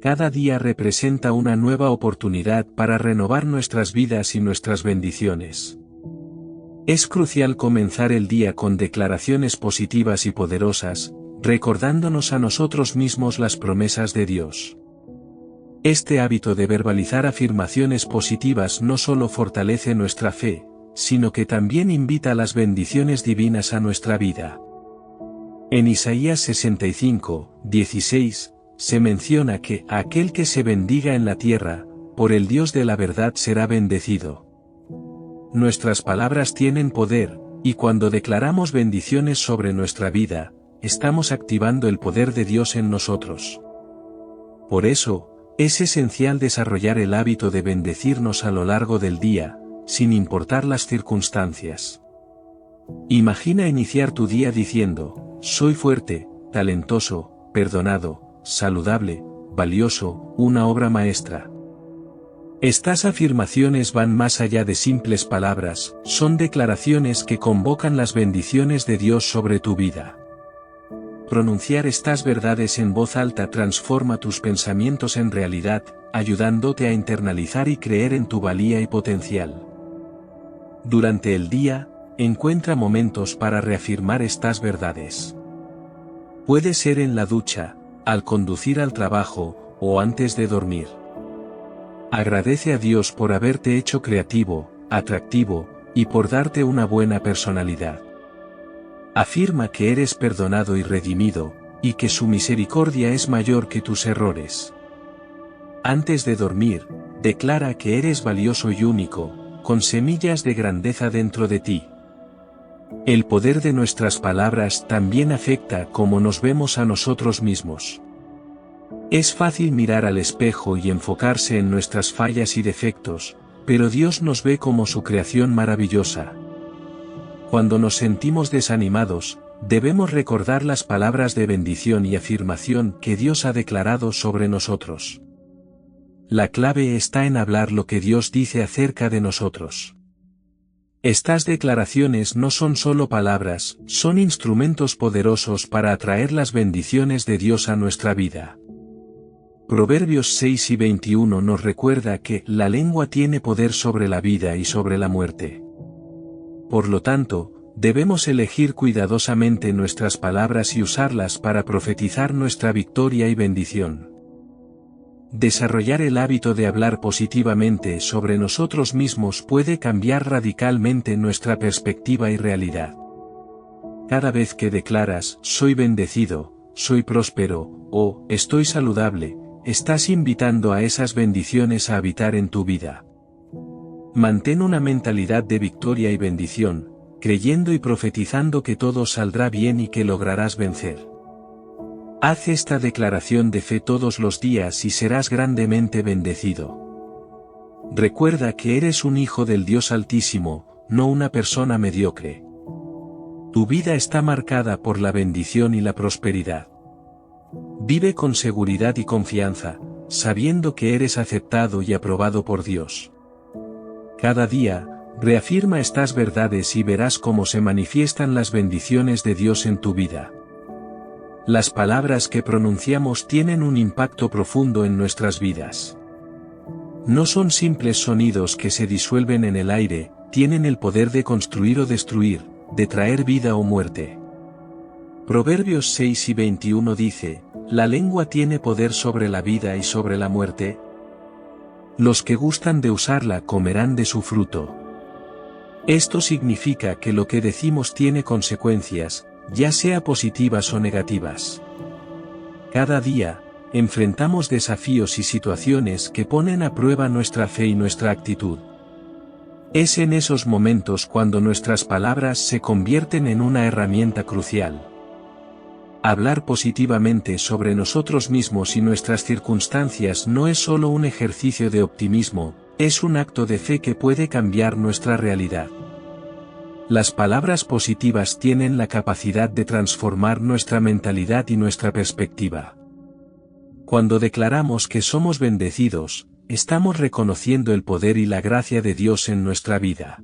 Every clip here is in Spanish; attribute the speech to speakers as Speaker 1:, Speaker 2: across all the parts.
Speaker 1: Cada día representa una nueva oportunidad para renovar nuestras vidas y nuestras bendiciones. Es crucial comenzar el día con declaraciones positivas y poderosas, recordándonos a nosotros mismos las promesas de Dios. Este hábito de verbalizar afirmaciones positivas no solo fortalece nuestra fe, sino que también invita a las bendiciones divinas a nuestra vida. En Isaías 65, 16, se menciona que aquel que se bendiga en la tierra, por el Dios de la verdad será bendecido. Nuestras palabras tienen poder, y cuando declaramos bendiciones sobre nuestra vida, estamos activando el poder de Dios en nosotros. Por eso, es esencial desarrollar el hábito de bendecirnos a lo largo del día, sin importar las circunstancias. Imagina iniciar tu día diciendo: soy fuerte, talentoso, perdonado, saludable, valioso, una obra maestra. Estas afirmaciones van más allá de simples palabras, son declaraciones que convocan las bendiciones de Dios sobre tu vida. Pronunciar estas verdades en voz alta transforma tus pensamientos en realidad, ayudándote a internalizar y creer en tu valía y potencial. Durante el día, encuentra momentos para reafirmar estas verdades. Puede ser en la ducha, al conducir al trabajo, o antes de dormir. Agradece a Dios por haberte hecho creativo, atractivo, y por darte una buena personalidad. Afirma que eres perdonado y redimido, y que su misericordia es mayor que tus errores. Antes de dormir, declara que eres valioso y único, con semillas de grandeza dentro de ti. El poder de nuestras palabras también afecta cómo nos vemos a nosotros mismos. Es fácil mirar al espejo y enfocarse en nuestras fallas y defectos, pero Dios nos ve como su creación maravillosa. Cuando nos sentimos desanimados, debemos recordar las palabras de bendición y afirmación que Dios ha declarado sobre nosotros. La clave está en hablar lo que Dios dice acerca de nosotros. Estas declaraciones no son solo palabras, son instrumentos poderosos para atraer las bendiciones de Dios a nuestra vida. Proverbios 6 y 21 nos recuerda que la lengua tiene poder sobre la vida y sobre la muerte. Por lo tanto, debemos elegir cuidadosamente nuestras palabras y usarlas para profetizar nuestra victoria y bendición. Desarrollar el hábito de hablar positivamente sobre nosotros mismos puede cambiar radicalmente nuestra perspectiva y realidad. Cada vez que declaras: soy bendecido, soy próspero, o estoy saludable, estás invitando a esas bendiciones a habitar en tu vida. Mantén una mentalidad de victoria y bendición, creyendo y profetizando que todo saldrá bien y que lograrás vencer. Haz esta declaración de fe todos los días y serás grandemente bendecido. Recuerda que eres un hijo del Dios Altísimo, no una persona mediocre. Tu vida está marcada por la bendición y la prosperidad. Vive con seguridad y confianza, sabiendo que eres aceptado y aprobado por Dios. Cada día, reafirma estas verdades y verás cómo se manifiestan las bendiciones de Dios en tu vida. Las palabras que pronunciamos tienen un impacto profundo en nuestras vidas. No son simples sonidos que se disuelven en el aire, tienen el poder de construir o destruir, de traer vida o muerte. Proverbios 6 y 21 dice: la lengua tiene poder sobre la vida y sobre la muerte. Los que gustan de usarla comerán de su fruto. Esto significa que lo que decimos tiene consecuencias, ya sea positivas o negativas. Cada día, enfrentamos desafíos y situaciones que ponen a prueba nuestra fe y nuestra actitud. Es en esos momentos cuando nuestras palabras se convierten en una herramienta crucial. Hablar positivamente sobre nosotros mismos y nuestras circunstancias no es solo un ejercicio de optimismo, es un acto de fe que puede cambiar nuestra realidad. Las palabras positivas tienen la capacidad de transformar nuestra mentalidad y nuestra perspectiva. Cuando declaramos que somos bendecidos, estamos reconociendo el poder y la gracia de Dios en nuestra vida.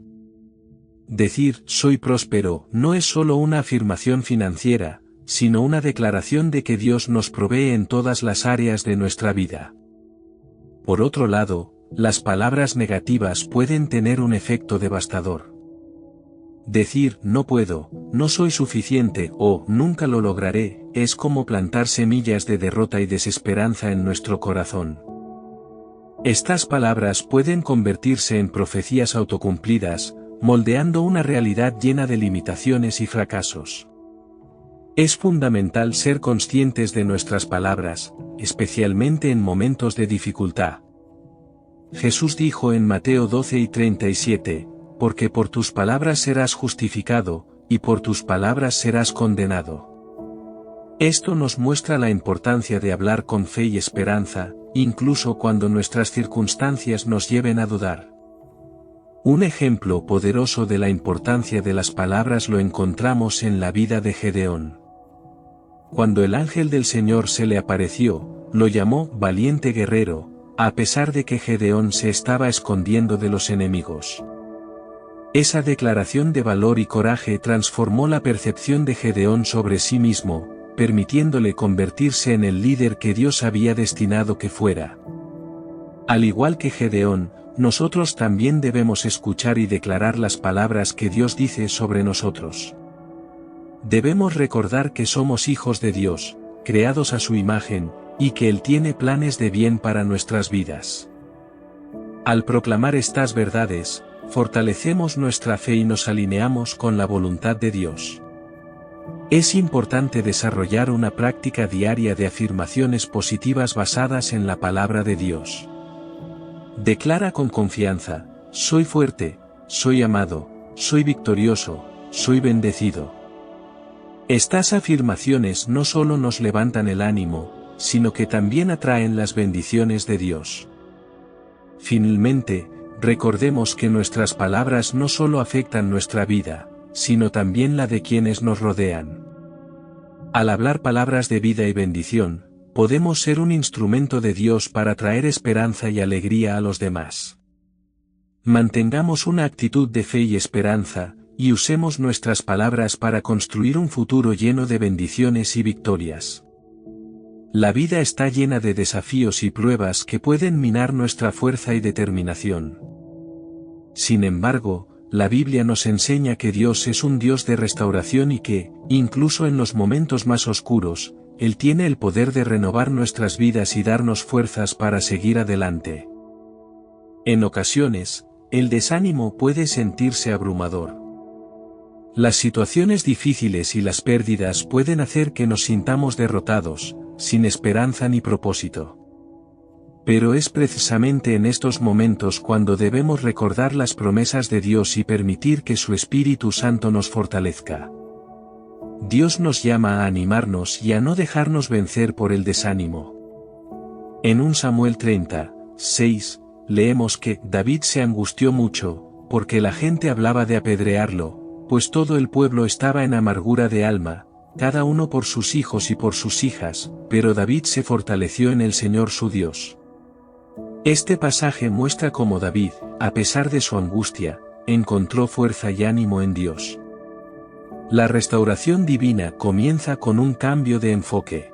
Speaker 1: Decir: soy próspero, no es solo una afirmación financiera, sino una declaración de que Dios nos provee en todas las áreas de nuestra vida. Por otro lado, las palabras negativas pueden tener un efecto devastador. Decir no puedo, no soy suficiente o nunca lo lograré, es como plantar semillas de derrota y desesperanza en nuestro corazón. Estas palabras pueden convertirse en profecías autocumplidas, moldeando una realidad llena de limitaciones y fracasos. Es fundamental ser conscientes de nuestras palabras, especialmente en momentos de dificultad. Jesús dijo en Mateo 12:37, porque por tus palabras serás justificado, y por tus palabras serás condenado. Esto nos muestra la importancia de hablar con fe y esperanza, incluso cuando nuestras circunstancias nos lleven a dudar. Un ejemplo poderoso de la importancia de las palabras lo encontramos en la vida de Gedeón. Cuando el ángel del Señor se le apareció, lo llamó valiente guerrero, a pesar de que Gedeón se estaba escondiendo de los enemigos. Esa declaración de valor y coraje transformó la percepción de Gedeón sobre sí mismo, permitiéndole convertirse en el líder que Dios había destinado que fuera. Al igual que Gedeón, nosotros también debemos escuchar y declarar las palabras que Dios dice sobre nosotros. Debemos recordar que somos hijos de Dios, creados a su imagen, y que Él tiene planes de bien para nuestras vidas. Al proclamar estas verdades, fortalecemos nuestra fe y nos alineamos con la voluntad de Dios. Es importante desarrollar una práctica diaria de afirmaciones positivas basadas en la palabra de Dios. Declara con confianza: soy fuerte, soy amado, soy victorioso, soy bendecido. Estas afirmaciones no solo nos levantan el ánimo, sino que también atraen las bendiciones de Dios. Finalmente, recordemos que nuestras palabras no solo afectan nuestra vida, sino también la de quienes nos rodean. Al hablar palabras de vida y bendición, podemos ser un instrumento de Dios para traer esperanza y alegría a los demás. Mantengamos una actitud de fe y esperanza, y usemos nuestras palabras para construir un futuro lleno de bendiciones y victorias. La vida está llena de desafíos y pruebas que pueden minar nuestra fuerza y determinación. Sin embargo, la Biblia nos enseña que Dios es un Dios de restauración y que, incluso en los momentos más oscuros, Él tiene el poder de renovar nuestras vidas y darnos fuerzas para seguir adelante. En ocasiones, el desánimo puede sentirse abrumador. Las situaciones difíciles y las pérdidas pueden hacer que nos sintamos derrotados, sin esperanza ni propósito. Pero es precisamente en estos momentos cuando debemos recordar las promesas de Dios y permitir que su Espíritu Santo nos fortalezca. Dios nos llama a animarnos y a no dejarnos vencer por el desánimo. En 1 Samuel 30:6, leemos que David se angustió mucho, porque la gente hablaba de apedrearlo, pues todo el pueblo estaba en amargura de alma, cada uno por sus hijos y por sus hijas, pero David se fortaleció en el Señor su Dios. Este pasaje muestra cómo David, a pesar de su angustia, encontró fuerza y ánimo en Dios. La restauración divina comienza con un cambio de enfoque.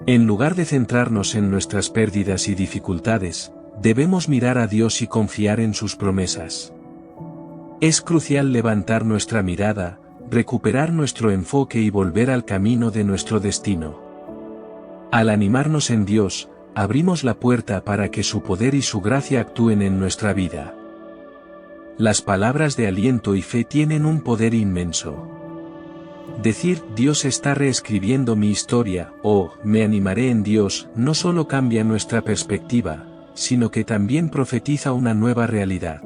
Speaker 1: En lugar de centrarnos en nuestras pérdidas y dificultades, debemos mirar a Dios y confiar en sus promesas. Es crucial levantar nuestra mirada, recuperar nuestro enfoque y volver al camino de nuestro destino. Al animarnos en Dios, abrimos la puerta para que su poder y su gracia actúen en nuestra vida. Las palabras de aliento y fe tienen un poder inmenso. Decir Dios está reescribiendo mi historia, o me animaré en Dios, no solo cambia nuestra perspectiva, sino que también profetiza una nueva realidad.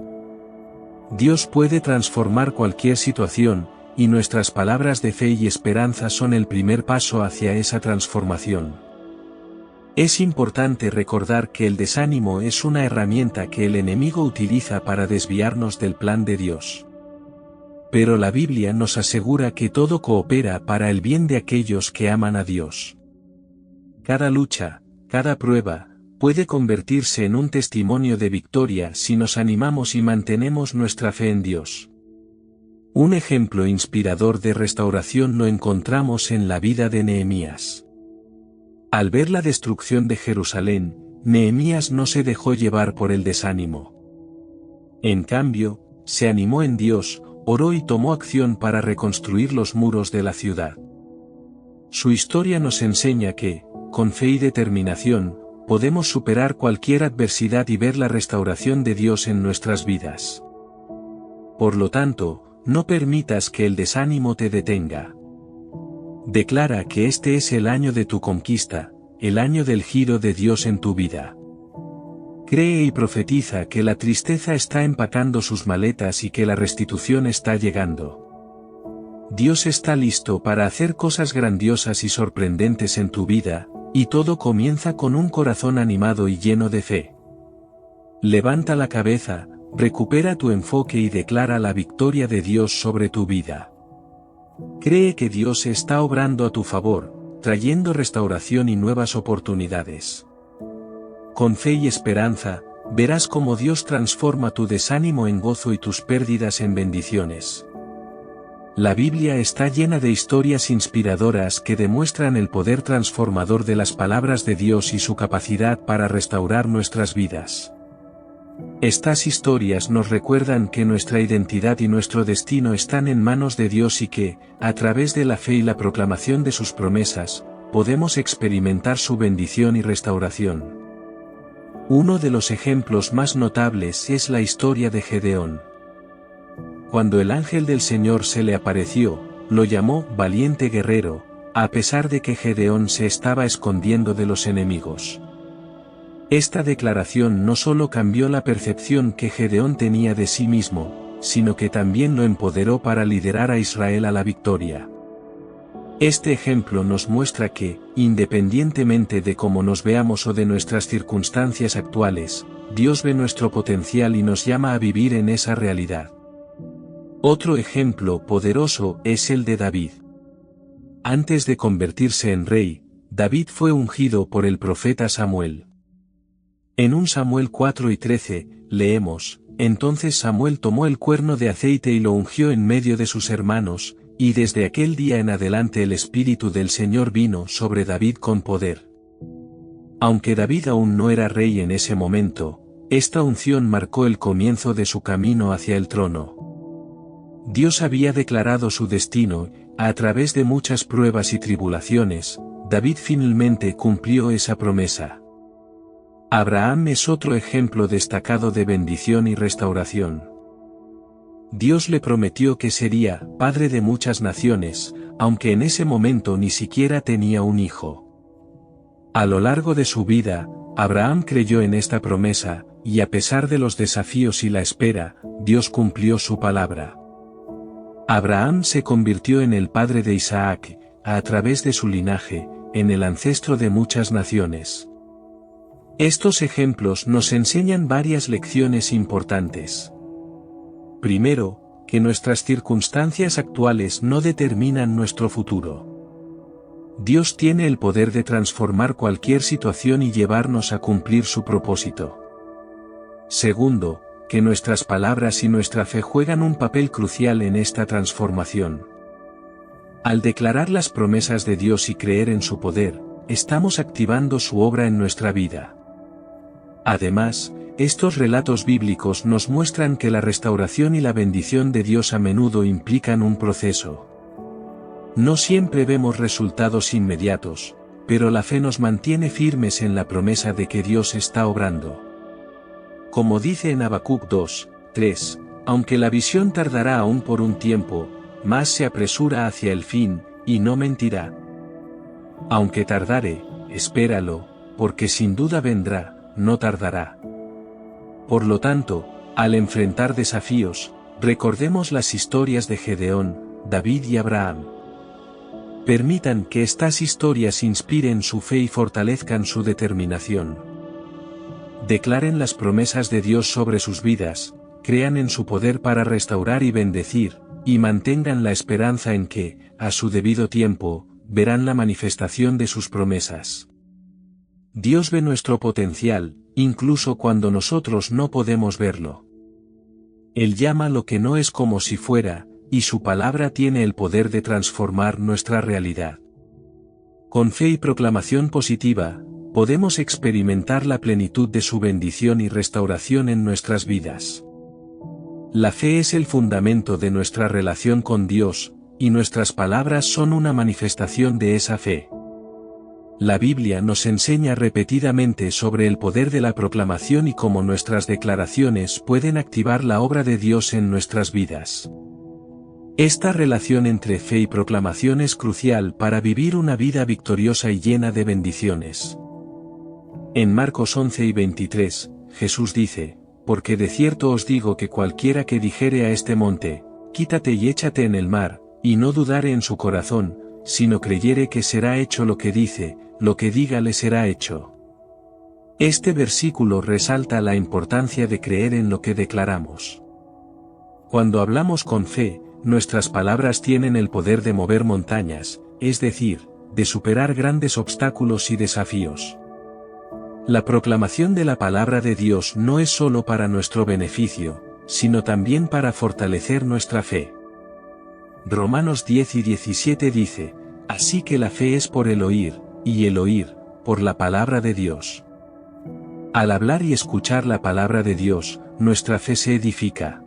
Speaker 1: Dios puede transformar cualquier situación, y nuestras palabras de fe y esperanza son el primer paso hacia esa transformación. Es importante recordar que el desánimo es una herramienta que el enemigo utiliza para desviarnos del plan de Dios. Pero la Biblia nos asegura que todo coopera para el bien de aquellos que aman a Dios. Cada lucha, cada prueba, puede convertirse en un testimonio de victoria si nos animamos y mantenemos nuestra fe en Dios. Un ejemplo inspirador de restauración lo encontramos en la vida de Nehemías. Al ver la destrucción de Jerusalén, Nehemías no se dejó llevar por el desánimo. En cambio, se animó en Dios, oró y tomó acción para reconstruir los muros de la ciudad. Su historia nos enseña que, con fe y determinación, podemos superar cualquier adversidad y ver la restauración de Dios en nuestras vidas. Por lo tanto, no permitas que el desánimo te detenga. Declara que este es el año de tu conquista, el año del giro de Dios en tu vida. Cree y profetiza que la tristeza está empacando sus maletas y que la restitución está llegando. Dios está listo para hacer cosas grandiosas y sorprendentes en tu vida, y todo comienza con un corazón animado y lleno de fe. Levanta la cabeza, recupera tu enfoque y declara la victoria de Dios sobre tu vida. Cree que Dios está obrando a tu favor, trayendo restauración y nuevas oportunidades. Con fe y esperanza, verás cómo Dios transforma tu desánimo en gozo y tus pérdidas en bendiciones. La Biblia está llena de historias inspiradoras que demuestran el poder transformador de las palabras de Dios y su capacidad para restaurar nuestras vidas. Estas historias nos recuerdan que nuestra identidad y nuestro destino están en manos de Dios y que, a través de la fe y la proclamación de sus promesas, podemos experimentar su bendición y restauración. Uno de los ejemplos más notables es la historia de Gedeón. Cuando el ángel del Señor se le apareció, lo llamó valiente guerrero, a pesar de que Gedeón se estaba escondiendo de los enemigos. Esta declaración no solo cambió la percepción que Gedeón tenía de sí mismo, sino que también lo empoderó para liderar a Israel a la victoria. Este ejemplo nos muestra que, independientemente de cómo nos veamos o de nuestras circunstancias actuales, Dios ve nuestro potencial y nos llama a vivir en esa realidad. Otro ejemplo poderoso es el de David. Antes de convertirse en rey, David fue ungido por el profeta Samuel. En 1 Samuel 4:13, leemos, entonces Samuel tomó el cuerno de aceite y lo ungió en medio de sus hermanos, y desde aquel día en adelante el Espíritu del Señor vino sobre David con poder. Aunque David aún no era rey en ese momento, esta unción marcó el comienzo de su camino hacia el trono. Dios había declarado su destino, a través de muchas pruebas y tribulaciones, David finalmente cumplió esa promesa. Abraham es otro ejemplo destacado de bendición y restauración. Dios le prometió que sería padre de muchas naciones, aunque en ese momento ni siquiera tenía un hijo. A lo largo de su vida, Abraham creyó en esta promesa, y a pesar de los desafíos y la espera, Dios cumplió su palabra. Abraham se convirtió en el padre de Isaac, a través de su linaje, en el ancestro de muchas naciones. Estos ejemplos nos enseñan varias lecciones importantes. Primero, que nuestras circunstancias actuales no determinan nuestro futuro. Dios tiene el poder de transformar cualquier situación y llevarnos a cumplir su propósito. Segundo, que nuestras palabras y nuestra fe juegan un papel crucial en esta transformación. Al declarar las promesas de Dios y creer en su poder, estamos activando su obra en nuestra vida. Además, estos relatos bíblicos nos muestran que la restauración y la bendición de Dios a menudo implican un proceso. No siempre vemos resultados inmediatos, pero la fe nos mantiene firmes en la promesa de que Dios está obrando. Como dice en Habacuc 2:3, aunque la visión tardará aún por un tiempo, más se apresura hacia el fin, y no mentirá. Aunque tardare, espéralo, porque sin duda vendrá, no tardará. Por lo tanto, al enfrentar desafíos, recordemos las historias de Gedeón, David y Abraham. Permitan que estas historias inspiren su fe y fortalezcan su determinación. Declaren las promesas de Dios sobre sus vidas, crean en su poder para restaurar y bendecir, y mantengan la esperanza en que, a su debido tiempo, verán la manifestación de sus promesas. Dios ve nuestro potencial, incluso cuando nosotros no podemos verlo. Él llama lo que no es como si fuera, y su palabra tiene el poder de transformar nuestra realidad. Con fe y proclamación positiva, podemos experimentar la plenitud de su bendición y restauración en nuestras vidas. La fe es el fundamento de nuestra relación con Dios, y nuestras palabras son una manifestación de esa fe. La Biblia nos enseña repetidamente sobre el poder de la proclamación y cómo nuestras declaraciones pueden activar la obra de Dios en nuestras vidas. Esta relación entre fe y proclamación es crucial para vivir una vida victoriosa y llena de bendiciones. En Marcos 11:23, Jesús dice, «Porque de cierto os digo que cualquiera que dijere a este monte, quítate y échate en el mar, y no dudare en su corazón, sino creyere que será hecho lo que dice, lo que diga le será hecho». Este versículo resalta la importancia de creer en lo que declaramos. Cuando hablamos con fe, nuestras palabras tienen el poder de mover montañas, es decir, de superar grandes obstáculos y desafíos. La proclamación de la palabra de Dios no es solo para nuestro beneficio, sino también para fortalecer nuestra fe. Romanos 10:17 dice, «Así que la fe es por el oír, y el oír, por la palabra de Dios». Al hablar y escuchar la palabra de Dios, nuestra fe se edifica.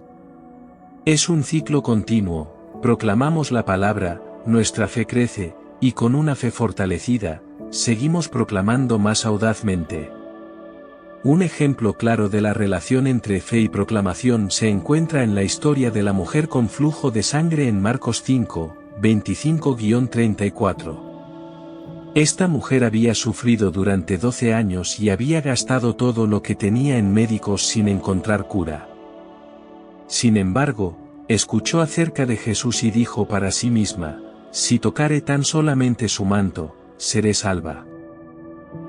Speaker 1: Es un ciclo continuo, proclamamos la palabra, nuestra fe crece, y con una fe fortalecida, seguimos proclamando más audazmente. Un ejemplo claro de la relación entre fe y proclamación se encuentra en la historia de la mujer con flujo de sangre en Marcos 5, 25-34. Esta mujer había sufrido durante 12 años y había gastado todo lo que tenía en médicos sin encontrar cura. Sin embargo, escuchó acerca de Jesús y dijo para sí misma, «Si tocare tan solamente su manto, seré salva».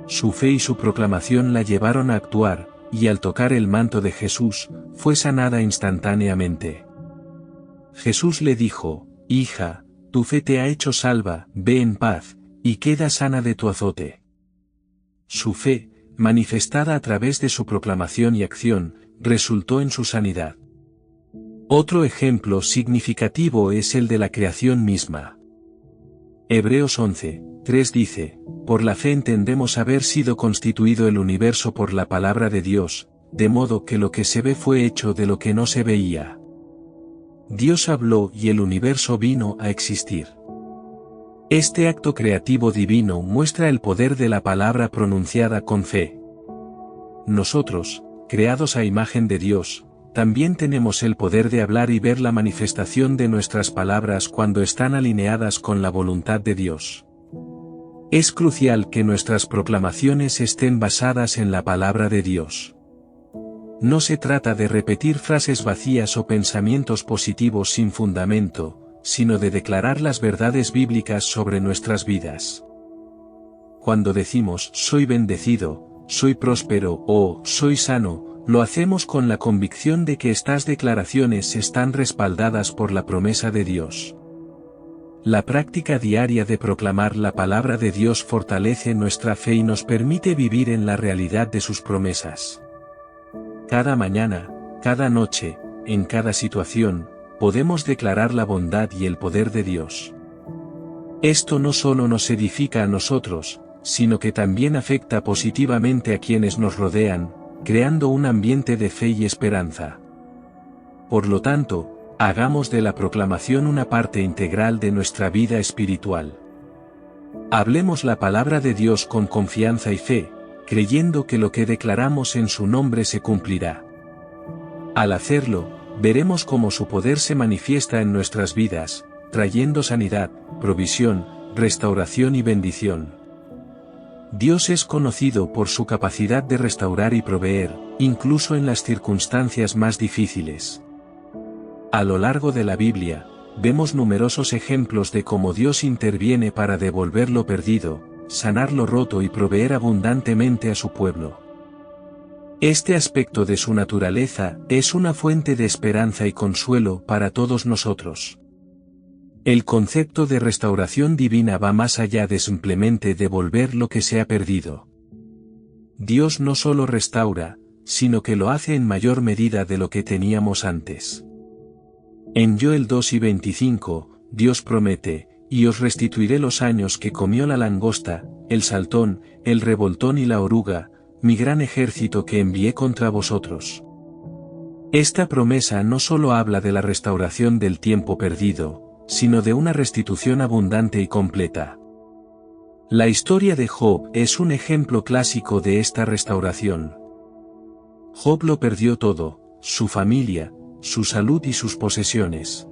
Speaker 1: Su fe y su proclamación la llevaron a actuar, y al tocar el manto de Jesús, fue sanada instantáneamente. Jesús le dijo, «Hija, tu fe te ha hecho salva, ve en paz, y queda sana de tu azote». Su fe, manifestada a través de su proclamación y acción, resultó en su sanidad. Otro ejemplo significativo es el de la creación misma. Hebreos 11:3 dice, «Por la fe entendemos haber sido constituido el universo por la palabra de Dios, de modo que lo que se ve fue hecho de lo que no se veía». Dios habló y el universo vino a existir. Este acto creativo divino muestra el poder de la palabra pronunciada con fe. Nosotros, creados a imagen de Dios, también tenemos el poder de hablar y ver la manifestación de nuestras palabras cuando están alineadas con la voluntad de Dios. Es crucial que nuestras proclamaciones estén basadas en la palabra de Dios. No se trata de repetir frases vacías o pensamientos positivos sin fundamento, sino de declarar las verdades bíblicas sobre nuestras vidas. Cuando decimos «soy bendecido», «soy próspero» o «soy sano», lo hacemos con la convicción de que estas declaraciones están respaldadas por la promesa de Dios. La práctica diaria de proclamar la palabra de Dios fortalece nuestra fe y nos permite vivir en la realidad de sus promesas. Cada mañana, cada noche, en cada situación, podemos declarar la bondad y el poder de Dios. Esto no solo nos edifica a nosotros, sino que también afecta positivamente a quienes nos rodean, creando un ambiente de fe y esperanza. Por lo tanto, hagamos de la proclamación una parte integral de nuestra vida espiritual. Hablemos la palabra de Dios con confianza y fe, creyendo que lo que declaramos en su nombre se cumplirá. Al hacerlo, veremos cómo su poder se manifiesta en nuestras vidas, trayendo sanidad, provisión, restauración y bendición. Dios es conocido por su capacidad de restaurar y proveer, incluso en las circunstancias más difíciles. A lo largo de la Biblia, vemos numerosos ejemplos de cómo Dios interviene para devolver lo perdido, sanar lo roto y proveer abundantemente a su pueblo. Este aspecto de su naturaleza es una fuente de esperanza y consuelo para todos nosotros. El concepto de restauración divina va más allá de simplemente devolver lo que se ha perdido. Dios no solo restaura, sino que lo hace en mayor medida de lo que teníamos antes. En Joel 2:25, Dios promete, y os restituiré los años que comió la langosta, el saltón, el revoltón y la oruga, mi gran ejército que envié contra vosotros. Esta promesa no solo habla de la restauración del tiempo perdido, sino de una restitución abundante y completa. La historia de Job es un ejemplo clásico de esta restauración. Job lo perdió todo, su familia, su salud y sus posesiones.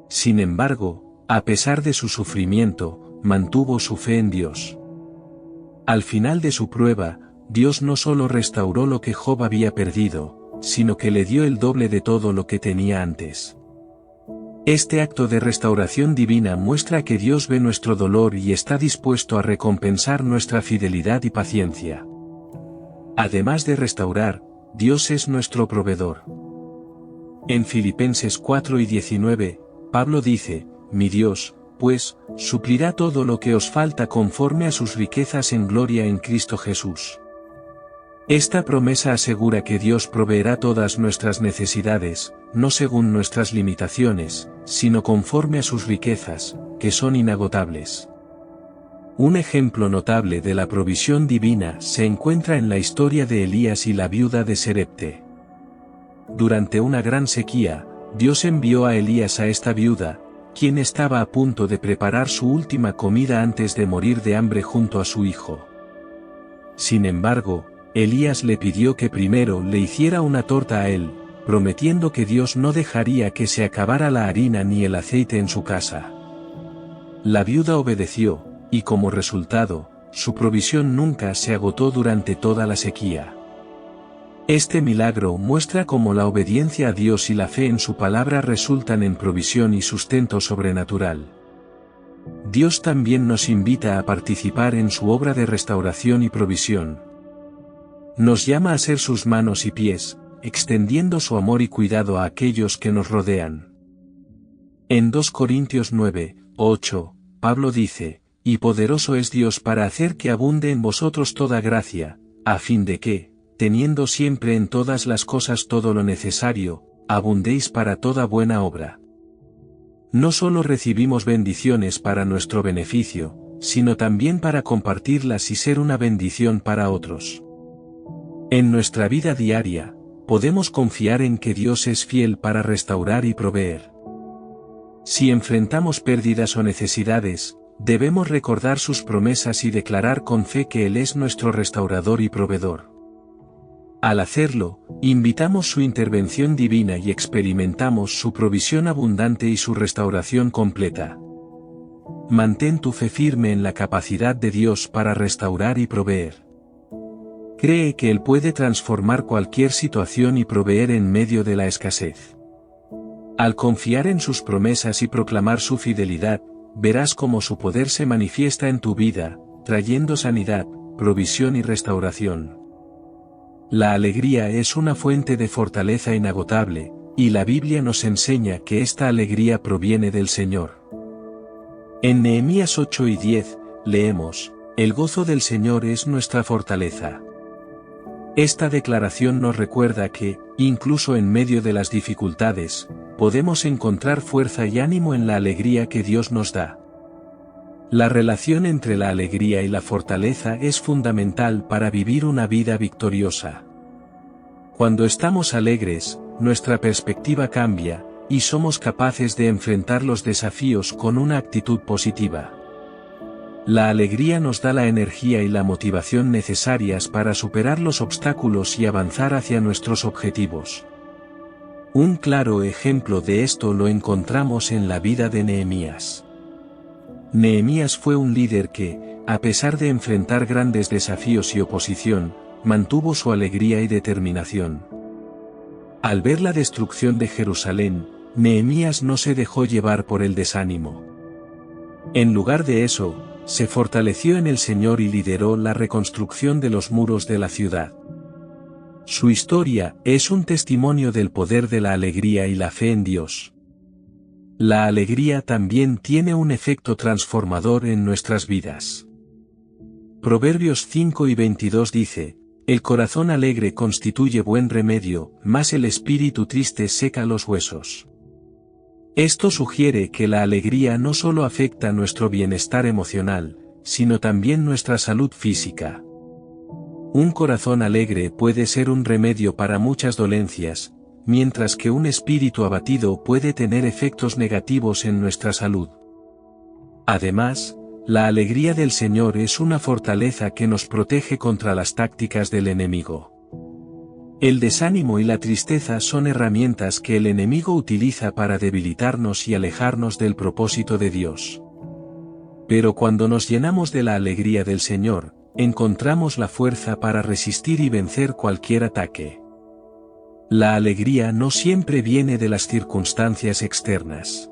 Speaker 1: Sin embargo, a pesar de su sufrimiento, mantuvo su fe en Dios. Al final de su prueba, Dios no solo restauró lo que Job había perdido, sino que le dio el doble de todo lo que tenía antes. Este acto de restauración divina muestra que Dios ve nuestro dolor y está dispuesto a recompensar nuestra fidelidad y paciencia. Además de restaurar, Dios es nuestro proveedor. En Filipenses 4:19, Pablo dice, mi Dios, pues, suplirá todo lo que os falta conforme a sus riquezas en gloria en Cristo Jesús. Esta promesa asegura que Dios proveerá todas nuestras necesidades, no según nuestras limitaciones, sino conforme a sus riquezas, que son inagotables. Un ejemplo notable de la provisión divina se encuentra en la historia de Elías y la viuda de Serepte. Durante una gran sequía, Dios envió a Elías a esta viuda, quien estaba a punto de preparar su última comida antes de morir de hambre junto a su hijo. Sin embargo, Elías le pidió que primero le hiciera una torta a él, prometiendo que Dios no dejaría que se acabara la harina ni el aceite en su casa. La viuda obedeció, y como resultado, su provisión nunca se agotó durante toda la sequía. Este milagro muestra cómo la obediencia a Dios y la fe en su palabra resultan en provisión y sustento sobrenatural. Dios también nos invita a participar en su obra de restauración y provisión. Nos llama a ser sus manos y pies, extendiendo su amor y cuidado a aquellos que nos rodean. En 2 Corintios 9:8, Pablo dice, y poderoso es Dios para hacer que abunde en vosotros toda gracia, a fin de que, teniendo siempre en todas las cosas todo lo necesario, abundéis para toda buena obra. No solo recibimos bendiciones para nuestro beneficio, sino también para compartirlas y ser una bendición para otros. En nuestra vida diaria, podemos confiar en que Dios es fiel para restaurar y proveer. Si enfrentamos pérdidas o necesidades, debemos recordar sus promesas y declarar con fe que Él es nuestro restaurador y proveedor. Al hacerlo, invitamos su intervención divina y experimentamos su provisión abundante y su restauración completa. Mantén tu fe firme en la capacidad de Dios para restaurar y proveer. Cree que Él puede transformar cualquier situación y proveer en medio de la escasez. Al confiar en sus promesas y proclamar su fidelidad, verás cómo su poder se manifiesta en tu vida, trayendo sanidad, provisión y restauración. La alegría es una fuente de fortaleza inagotable, y la Biblia nos enseña que esta alegría proviene del Señor. En Nehemías 8:10, leemos, el gozo del Señor es nuestra fortaleza. Esta declaración nos recuerda que, incluso en medio de las dificultades, podemos encontrar fuerza y ánimo en la alegría que Dios nos da. La relación entre la alegría y la fortaleza es fundamental para vivir una vida victoriosa. Cuando estamos alegres, nuestra perspectiva cambia, y somos capaces de enfrentar los desafíos con una actitud positiva. La alegría nos da la energía y la motivación necesarias para superar los obstáculos y avanzar hacia nuestros objetivos. Un claro ejemplo de esto lo encontramos en la vida de Nehemías. Nehemías fue un líder que, a pesar de enfrentar grandes desafíos y oposición, mantuvo su alegría y determinación. Al ver la destrucción de Jerusalén, Nehemías no se dejó llevar por el desánimo. En lugar de eso, se fortaleció en el Señor y lideró la reconstrucción de los muros de la ciudad. Su historia es un testimonio del poder de la alegría y la fe en Dios. La alegría también tiene un efecto transformador en nuestras vidas. Proverbios 5:22 dice, el corazón alegre constituye buen remedio, mas el espíritu triste seca los huesos. Esto sugiere que la alegría no solo afecta nuestro bienestar emocional, sino también nuestra salud física. Un corazón alegre puede ser un remedio para muchas dolencias, mientras que un espíritu abatido puede tener efectos negativos en nuestra salud. Además, la alegría del Señor es una fortaleza que nos protege contra las tácticas del enemigo. El desánimo y la tristeza son herramientas que el enemigo utiliza para debilitarnos y alejarnos del propósito de Dios. Pero cuando nos llenamos de la alegría del Señor, encontramos la fuerza para resistir y vencer cualquier ataque. La alegría no siempre viene de las circunstancias externas.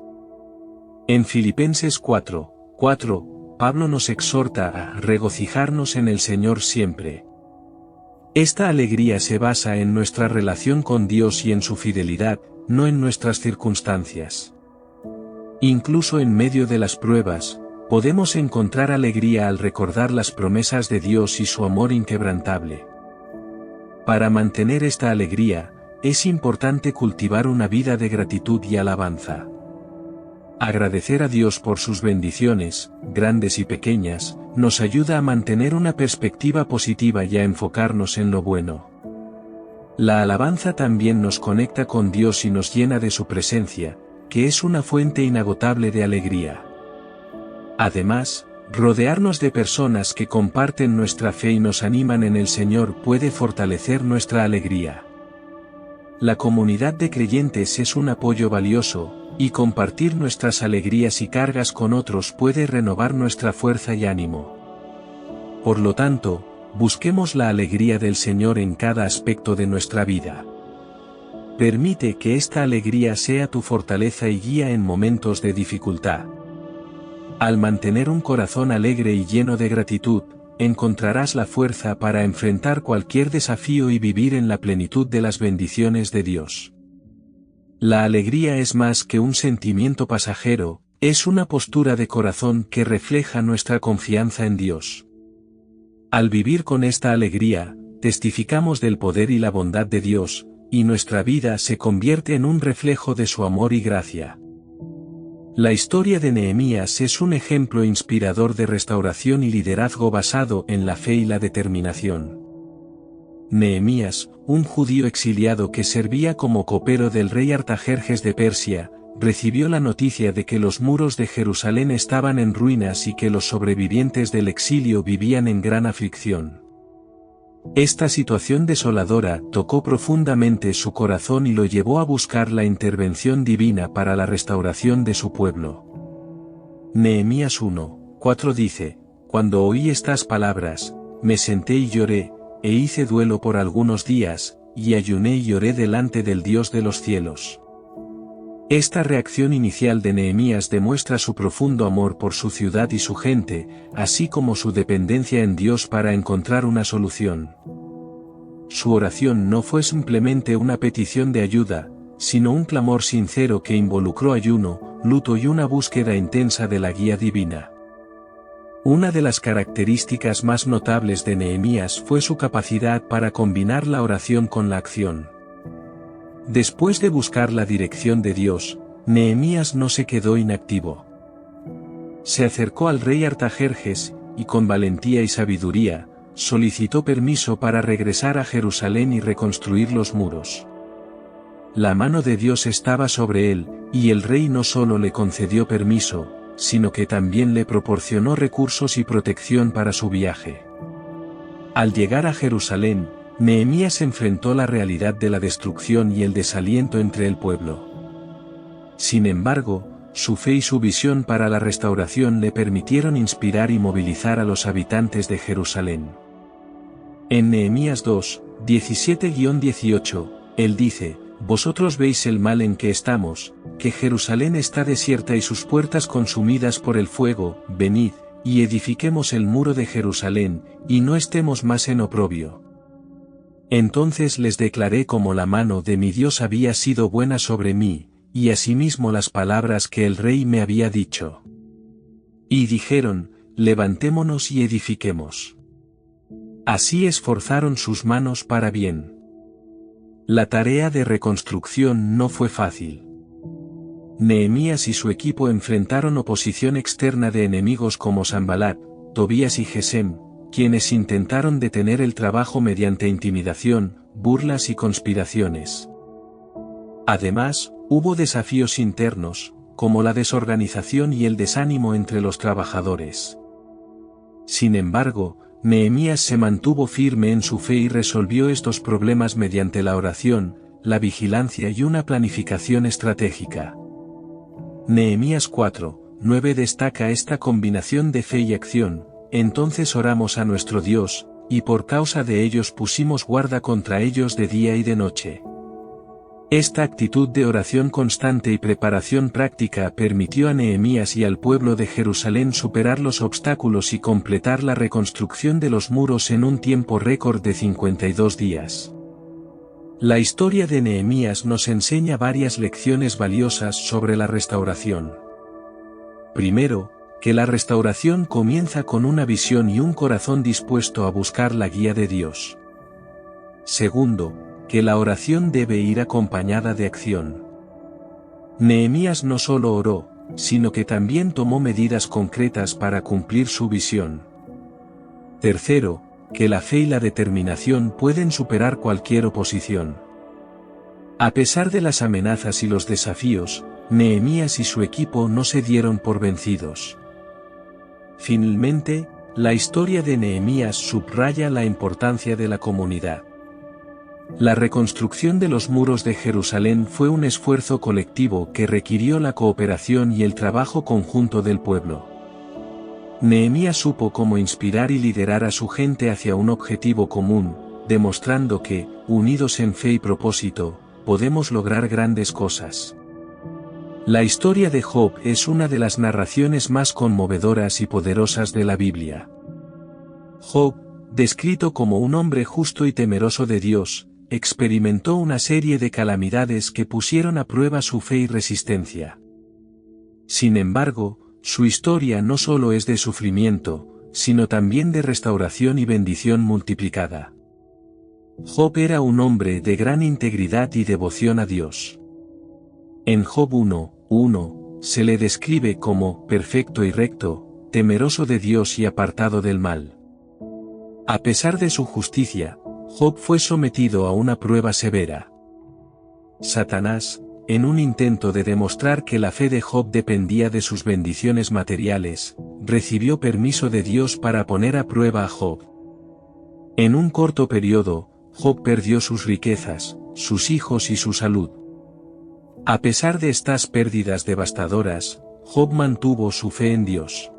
Speaker 1: En Filipenses 4:4, Pablo nos exhorta a regocijarnos en el Señor siempre. Esta alegría se basa en nuestra relación con Dios y en su fidelidad, no en nuestras circunstancias. Incluso en medio de las pruebas, podemos encontrar alegría al recordar las promesas de Dios y su amor inquebrantable. Para mantener esta alegría, es importante cultivar una vida de gratitud y alabanza. Agradecer a Dios por sus bendiciones, grandes y pequeñas, nos ayuda a mantener una perspectiva positiva y a enfocarnos en lo bueno. La alabanza también nos conecta con Dios y nos llena de su presencia, que es una fuente inagotable de alegría. Además, rodearnos de personas que comparten nuestra fe y nos animan en el Señor puede fortalecer nuestra alegría. La comunidad de creyentes es un apoyo valioso, y compartir nuestras alegrías y cargas con otros puede renovar nuestra fuerza y ánimo. Por lo tanto, busquemos la alegría del Señor en cada aspecto de nuestra vida. Permite que esta alegría sea tu fortaleza y guía en momentos de dificultad. Al mantener un corazón alegre y lleno de gratitud, encontrarás la fuerza para enfrentar cualquier desafío y vivir en la plenitud de las bendiciones de Dios. La alegría es más que un sentimiento pasajero, es una postura de corazón que refleja nuestra confianza en Dios. Al vivir con esta alegría, testificamos del poder y la bondad de Dios, y nuestra vida se convierte en un reflejo de su amor y gracia. La historia de Nehemías es un ejemplo inspirador de restauración y liderazgo basado en la fe y la determinación. Nehemías, un judío exiliado que servía como copero del rey Artajerjes de Persia, recibió la noticia de que los muros de Jerusalén estaban en ruinas y que los sobrevivientes del exilio vivían en gran aflicción. Esta situación desoladora tocó profundamente su corazón y lo llevó a buscar la intervención divina para la restauración de su pueblo. Nehemías 1:4 dice: Cuando oí estas palabras, me senté y lloré, e hice duelo por algunos días, y ayuné y lloré delante del Dios de los cielos. Esta reacción inicial de Nehemías demuestra su profundo amor por su ciudad y su gente, así como su dependencia en Dios para encontrar una solución. Su oración no fue simplemente una petición de ayuda, sino un clamor sincero que involucró ayuno, luto y una búsqueda intensa de la guía divina. Una de las características más notables de Nehemías fue su capacidad para combinar la oración con la acción. Después de buscar la dirección de Dios, Nehemías no se quedó inactivo. Se acercó al rey Artajerjes, y con valentía y sabiduría, solicitó permiso para regresar a Jerusalén y reconstruir los muros. La mano de Dios estaba sobre él, y el rey no solo le concedió permiso, sino que también le proporcionó recursos y protección para su viaje. Al llegar a Jerusalén, Nehemías enfrentó la realidad de la destrucción y el desaliento entre el pueblo. Sin embargo, su fe y su visión para la restauración le permitieron inspirar y movilizar a los habitantes de Jerusalén. En Nehemías 2:17-18, él dice: Vosotros veis el mal en que estamos, que Jerusalén está desierta y sus puertas consumidas por el fuego, venid, y edifiquemos el muro de Jerusalén, y no estemos más en oprobio. Entonces les declaré cómo la mano de mi Dios había sido buena sobre mí, y asimismo las palabras que el rey me había dicho. Y dijeron: levantémonos y edifiquemos. Así esforzaron sus manos para bien. La tarea de reconstrucción no fue fácil. Nehemías y su equipo enfrentaron oposición externa de enemigos como Sanbalat, Tobías y Gesem, quienes intentaron detener el trabajo mediante intimidación, burlas y conspiraciones. Además, hubo desafíos internos, como la desorganización y el desánimo entre los trabajadores. Sin embargo, Nehemías se mantuvo firme en su fe y resolvió estos problemas mediante la oración, la vigilancia y una planificación estratégica. Nehemías 4:9 destaca esta combinación de fe y acción. Entonces oramos a nuestro Dios, y por causa de ellos pusimos guarda contra ellos de día y de noche. Esta actitud de oración constante y preparación práctica permitió a Nehemías y al pueblo de Jerusalén superar los obstáculos y completar la reconstrucción de los muros en un tiempo récord de 52 días. La historia de Nehemías nos enseña varias lecciones valiosas sobre la restauración. Primero, que la restauración comienza con una visión y un corazón dispuesto a buscar la guía de Dios. Segundo, que la oración debe ir acompañada de acción. Nehemías no solo oró, sino que también tomó medidas concretas para cumplir su visión. Tercero, que la fe y la determinación pueden superar cualquier oposición. A pesar de las amenazas y los desafíos, Nehemías y su equipo no se dieron por vencidos. Finalmente, la historia de Nehemías subraya la importancia de la comunidad. La reconstrucción de los muros de Jerusalén fue un esfuerzo colectivo que requirió la cooperación y el trabajo conjunto del pueblo. Nehemías supo cómo inspirar y liderar a su gente hacia un objetivo común, demostrando que, unidos en fe y propósito, podemos lograr grandes cosas. La historia de Job es una de las narraciones más conmovedoras y poderosas de la Biblia. Job, descrito como un hombre justo y temeroso de Dios, experimentó una serie de calamidades que pusieron a prueba su fe y resistencia. Sin embargo, su historia no solo es de sufrimiento, sino también de restauración y bendición multiplicada. Job era un hombre de gran integridad y devoción a Dios. En Job 1:1, se le describe como perfecto y recto, temeroso de Dios y apartado del mal. A pesar de su justicia, Job fue sometido a una prueba severa. Satanás, en un intento de demostrar que la fe de Job dependía de sus bendiciones materiales, recibió permiso de Dios para poner a prueba a Job. En un corto periodo, Job perdió sus riquezas, sus hijos y su salud. A pesar de estas pérdidas devastadoras, Job mantuvo su fe en Dios.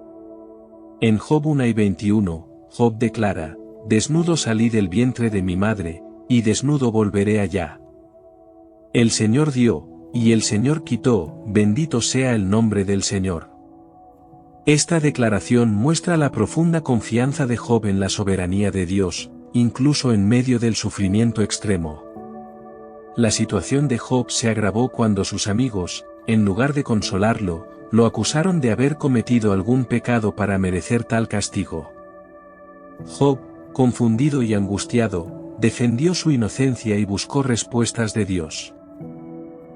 Speaker 1: En Job 1:21, Job declara: desnudo salí del vientre de mi madre, y desnudo volveré allá. El Señor dio, y el Señor quitó, bendito sea el nombre del Señor. Esta declaración muestra la profunda confianza de Job en la soberanía de Dios, incluso en medio del sufrimiento extremo. La situación de Job se agravó cuando sus amigos, en lugar de consolarlo, lo acusaron de haber cometido algún pecado para merecer tal castigo. Job, confundido y angustiado, defendió su inocencia y buscó respuestas de Dios.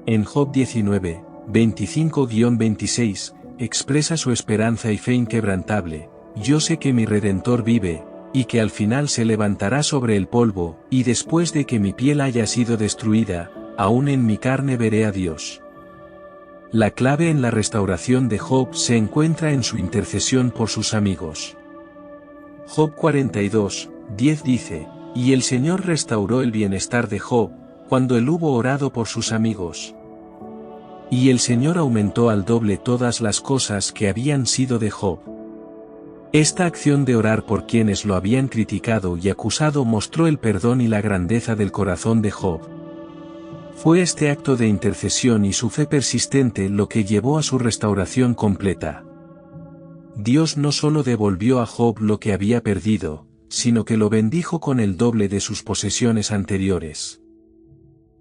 Speaker 1: En Job 19:25-26, expresa su esperanza y fe inquebrantable: yo sé que mi Redentor vive, y que al final se levantará sobre el polvo, y después de que mi piel haya sido destruida, aún en mi carne veré a Dios. La clave en la restauración de Job se encuentra en su intercesión por sus amigos. Job 42:10 dice: y el Señor restauró el bienestar de Job, cuando él hubo orado por sus amigos. Y el Señor aumentó al doble todas las cosas que habían sido de Job. Esta acción de orar por quienes lo habían criticado y acusado mostró el perdón y la grandeza del corazón de Job. Fue este acto de intercesión y su fe persistente lo que llevó a su restauración completa. Dios no solo devolvió a Job lo que había perdido, sino que lo bendijo con el doble de sus posesiones anteriores.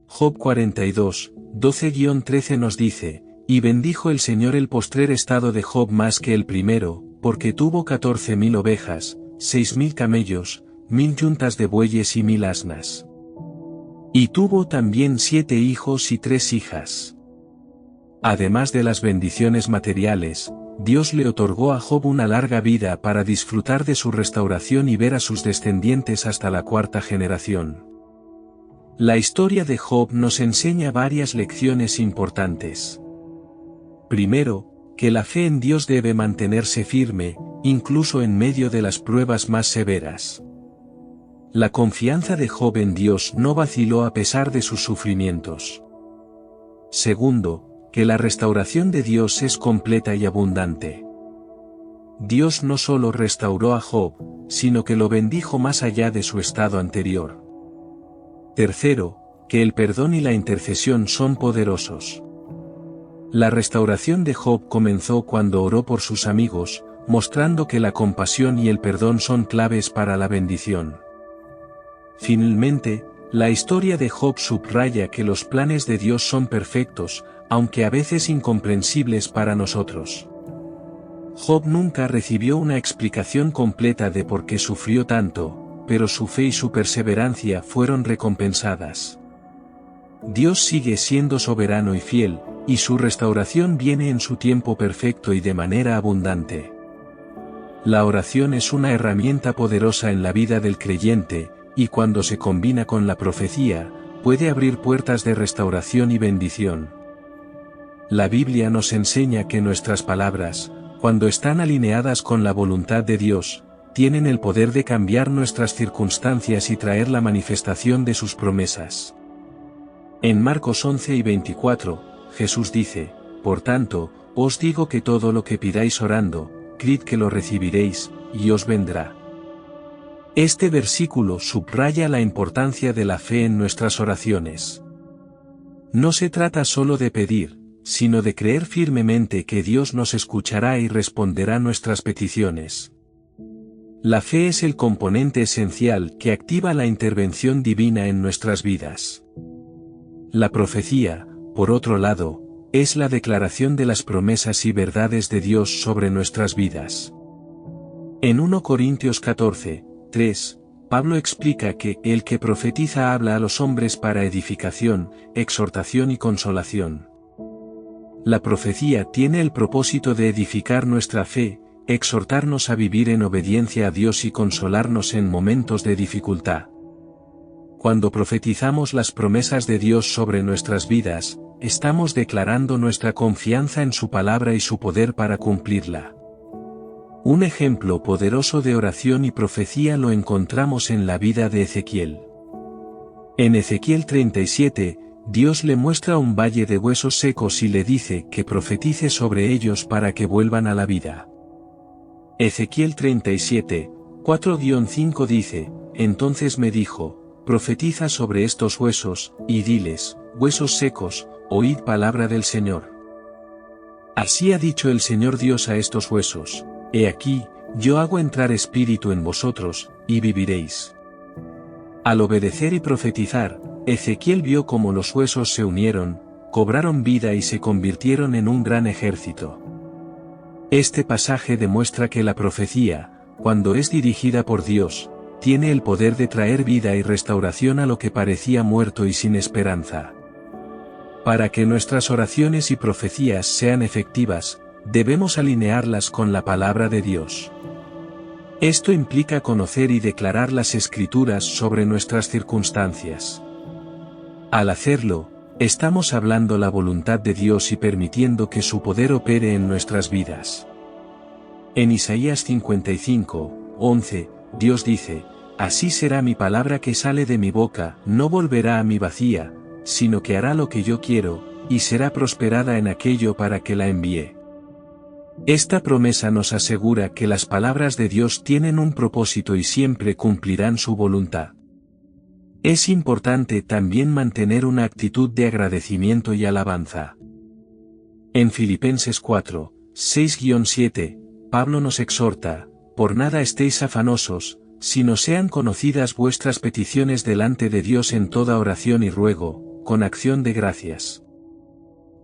Speaker 1: Job 42:12-13 nos dice: y bendijo el Señor el postrer estado de Job más que el primero, porque tuvo 14,000 ovejas, 6,000 camellos, 1,000 yuntas de bueyes y 1,000 asnas. Y tuvo también 7 hijos y 3 hijas. Además de las bendiciones materiales, Dios le otorgó a Job una larga vida para disfrutar de su restauración y ver a sus descendientes hasta la 4ª generación. La historia de Job nos enseña varias lecciones importantes. Primero, que la fe en Dios debe mantenerse firme, incluso en medio de las pruebas más severas. La confianza de Job en Dios no vaciló a pesar de sus sufrimientos. Segundo, que la restauración de Dios es completa y abundante. Dios no solo restauró a Job, sino que lo bendijo más allá de su estado anterior. Tercero, que el perdón y la intercesión son poderosos. La restauración de Job comenzó cuando oró por sus amigos, mostrando que la compasión y el perdón son claves para la bendición. Finalmente, la historia de Job subraya que los planes de Dios son perfectos, aunque a veces incomprensibles para nosotros. Job nunca recibió una explicación completa de por qué sufrió tanto, pero su fe y su perseverancia fueron recompensadas. Dios sigue siendo soberano y fiel, y su restauración viene en su tiempo perfecto y de manera abundante. La oración es una herramienta poderosa en la vida del creyente, y cuando se combina con la profecía, puede abrir puertas de restauración y bendición. La Biblia nos enseña que nuestras palabras, cuando están alineadas con la voluntad de Dios, tienen el poder de cambiar nuestras circunstancias y traer la manifestación de sus promesas. En Marcos 11:24, Jesús dice: Por tanto, os digo que todo lo que pidáis orando, creed que lo recibiréis, y os vendrá. Este versículo subraya la importancia de la fe en nuestras oraciones. No se trata solo de pedir, sino de creer firmemente que Dios nos escuchará y responderá nuestras peticiones. La fe es el componente esencial que activa la intervención divina en nuestras vidas. La profecía, por otro lado, es la declaración de las promesas y verdades de Dios sobre nuestras vidas. En 1 Corintios 14:3, Pablo explica que el que profetiza habla a los hombres para edificación, exhortación y consolación. La profecía tiene el propósito de edificar nuestra fe, exhortarnos a vivir en obediencia a Dios y consolarnos en momentos de dificultad. Cuando profetizamos las promesas de Dios sobre nuestras vidas, estamos declarando nuestra confianza en su palabra y su poder para cumplirla. Un ejemplo poderoso de oración y profecía lo encontramos en la vida de Ezequiel. En Ezequiel 37, Dios le muestra un valle de huesos secos y le dice que profetice sobre ellos para que vuelvan a la vida. Ezequiel 37, 4-5 dice: Entonces me dijo: Profetiza sobre estos huesos, y diles: huesos secos, oíd palabra del Señor. Así ha dicho el Señor Dios a estos huesos: He aquí, yo hago entrar espíritu en vosotros, y viviréis. Al obedecer y profetizar, Ezequiel vio cómo los huesos se unieron, cobraron vida y se convirtieron en un gran ejército. Este pasaje demuestra que la profecía, cuando es dirigida por Dios, tiene el poder de traer vida y restauración a lo que parecía muerto y sin esperanza. Para que nuestras oraciones y profecías sean efectivas, debemos alinearlas con la palabra de Dios. Esto implica conocer y declarar las Escrituras sobre nuestras circunstancias. Al hacerlo, estamos hablando la voluntad de Dios y permitiendo que su poder opere en nuestras vidas. En Isaías 55:11, Dios dice: Así será mi palabra que sale de mi boca, no volverá a mí vacía, sino que hará lo que yo quiero, y será prosperada en aquello para que la envíe. Esta promesa nos asegura que las palabras de Dios tienen un propósito y siempre cumplirán su voluntad. Es importante también mantener una actitud de agradecimiento y alabanza. En Filipenses 4:6-7, Pablo nos exhorta: Por nada estéis afanosos, sino sean conocidas vuestras peticiones delante de Dios en toda oración y ruego, con acción de gracias.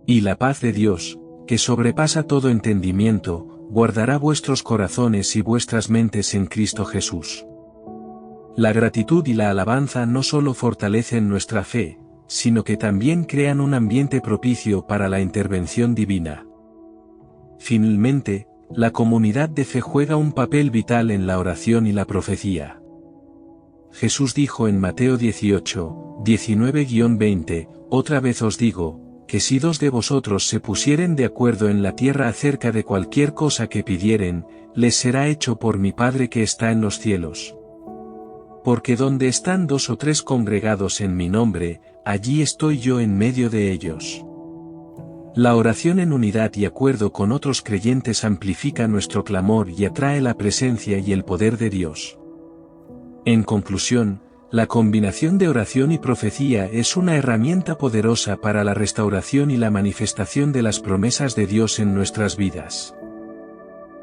Speaker 1: Y la paz de Dios, que sobrepasa todo entendimiento, guardará vuestros corazones y vuestras mentes en Cristo Jesús. La gratitud y la alabanza no solo fortalecen nuestra fe, sino que también crean un ambiente propicio para la intervención divina. Finalmente, la comunidad de fe juega un papel vital en la oración y la profecía. Jesús dijo en Mateo 18, 19-20, otra vez os digo, que si dos de vosotros se pusieren de acuerdo en la tierra acerca de cualquier cosa que pidieren, les será hecho por mi Padre que está en los cielos. Porque donde están 2 o 3 congregados en mi nombre, allí estoy yo en medio de ellos. La oración en unidad y acuerdo con otros creyentes amplifica nuestro clamor y atrae la presencia y el poder de Dios. En conclusión, la combinación de oración y profecía es una herramienta poderosa para la restauración y la manifestación de las promesas de Dios en nuestras vidas.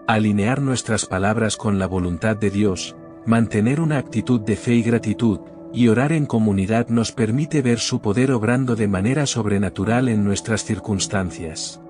Speaker 1: Alinear nuestras palabras con la voluntad de Dios, mantener una actitud de fe y gratitud, y orar en comunidad nos permite ver su poder obrando de manera sobrenatural en nuestras circunstancias.